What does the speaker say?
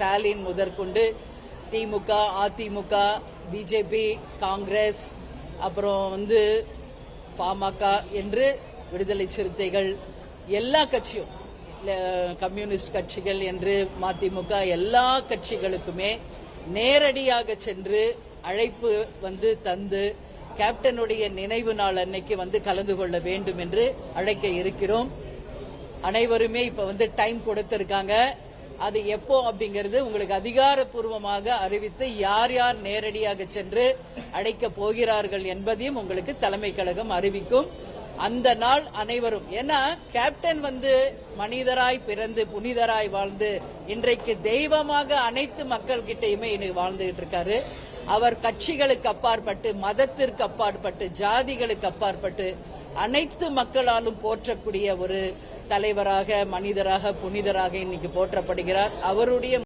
ஸ்டாலின் முதற்கொண்டு திமுக, அதிமுக, பிஜேபி, காங்கிரஸ், அப்புறம் பாமக என்று விடுதலை சிறுத்தைகள் எல்லா கட்சியும், கம்யூனிஸ்ட் கட்சிகள் என்று மதிமுக எல்லா கட்சிகளுக்குமே நேரடியாக சென்று அழைப்பு தந்து கேப்டனுடைய நினைவு நாள் அன்னைக்கு கலந்து கொள்ள வேண்டும் என்று அழைக்க இருக்கிறோம். அனைவருமே இப்ப டைம் கொடுத்திருக்காங்க. அது எப்போ அப்படிங்கிறது உங்களுக்கு அதிகாரப்பூர்வமாக அறிவித்து யார் யார் நேரடியாக சென்று அழைக்க போகிறார்கள் என்பதையும் உங்களுக்கு தலைமை கழகம் அறிவிக்கும். அந்த நாள் அனைவரும், ஏன்னா கேப்டன் மனிதராய் பிறந்து புனிதராய் வாழ்ந்து இன்றைக்கு தெய்வமாக அனைத்து மக்கள் கிட்டையுமே இன்னைக்கு வாழ்ந்துகிட்டு இருக்காரு. அவர் கட்சிகளுக்கு அப்பாற்பட்டு, மதத்திற்கு அப்பாற்பட்டு, ஜாதிகளுக்கு அப்பாற்பட்டு அனைத்து மக்களாலும் போற்றக்கூடிய ஒரு தலைவராக, மனிதராக, புனிதராக இன்னைக்கு போற்றப்படுகிறார். அவருடைய